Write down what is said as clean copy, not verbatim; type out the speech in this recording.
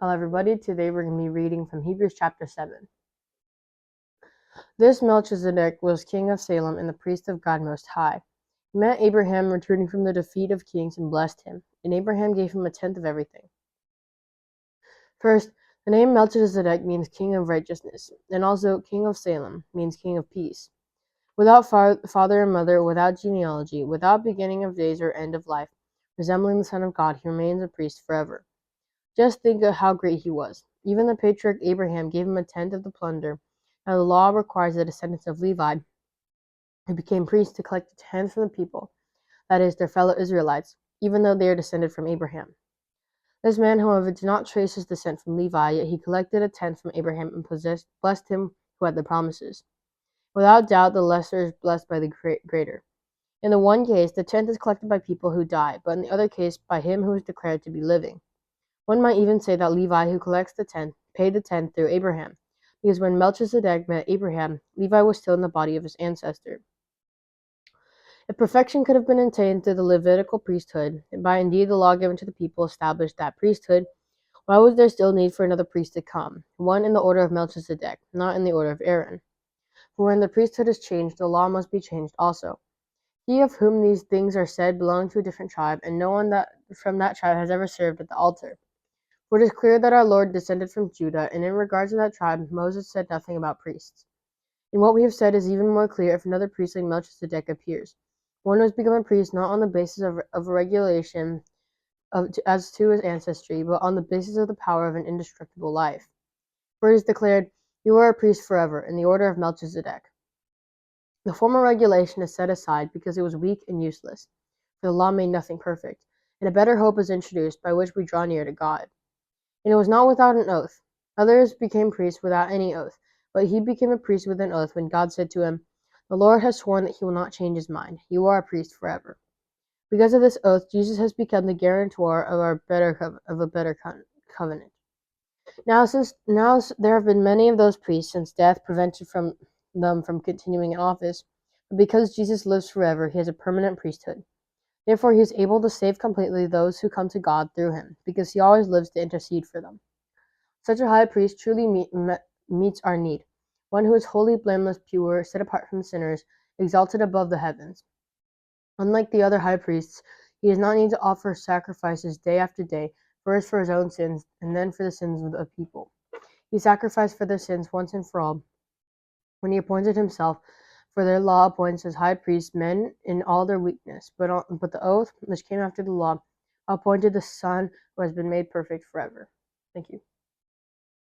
Hello, everybody. Today we're going to be reading from Hebrews chapter 7. This Melchizedek was king of Salem and the priest of God Most High. He met Abraham returning from the defeat of kings and blessed him, and Abraham gave him a tenth of everything. First, the name Melchizedek means king of righteousness, and also king of Salem means king of peace. Without father and mother, without genealogy, without beginning of days or end of life, resembling the Son of God, he remains a priest forever. Just think of how great he was. Even the patriarch Abraham gave him a tenth of the plunder. Now the law requires the descendants of Levi, who became priests, to collect a tenth from the people, that is, their fellow Israelites, even though they are descended from Abraham. This man, however, did not trace his descent from Levi, yet he collected a tenth from Abraham and blessed him who had the promises. Without doubt, the lesser is blessed by the greater. In the one case, the tenth is collected by people who die, but in the other case, by him who is declared to be living. One might even say that Levi, who collects the tenth, paid the tenth through Abraham, because when Melchizedek met Abraham, Levi was still in the body of his ancestor. If perfection could have been attained through the Levitical priesthood, and by indeed the law given to the people established that priesthood, why was there still need for another priest to come, one in the order of Melchizedek, not in the order of Aaron? For when the priesthood is changed, the law must be changed also. He of whom these things are said belonged to a different tribe, and no one from that tribe has ever served at the altar. For it is clear that our Lord descended from Judah, and in regard to that tribe, Moses said nothing about priests. And what we have said is even more clear if another priest like Melchizedek appears. One who has become a priest not on the basis of a regulation as to his ancestry, but on the basis of the power of an indestructible life. For it is declared, "You are a priest forever, in the order of Melchizedek." The former regulation is set aside because it was weak and useless, for the law made nothing perfect, and a better hope is introduced by which we draw near to God. And it was not without an oath. Others became priests without any oath, but he became a priest with an oath when God said to him, "The Lord has sworn that he will not change his mind. You are a priest forever." Because of this oath, Jesus has become the guarantor of a better covenant. Now there have been many of those priests since death prevented them from continuing in office, but because Jesus lives forever, he has a permanent priesthood. Therefore, he is able to save completely those who come to God through him, because he always lives to intercede for them. Such a high priest truly meets our need, one who is holy, blameless, pure, set apart from sinners, exalted above the heavens. Unlike the other high priests, he does not need to offer sacrifices day after day, first for his own sins and then for the sins of the people. He sacrificed for their sins once and for all when he appointed himself, for their law appoints as high priests men in all their weakness. But the oath, which came after the law, appointed the Son who has been made perfect forever. Thank you.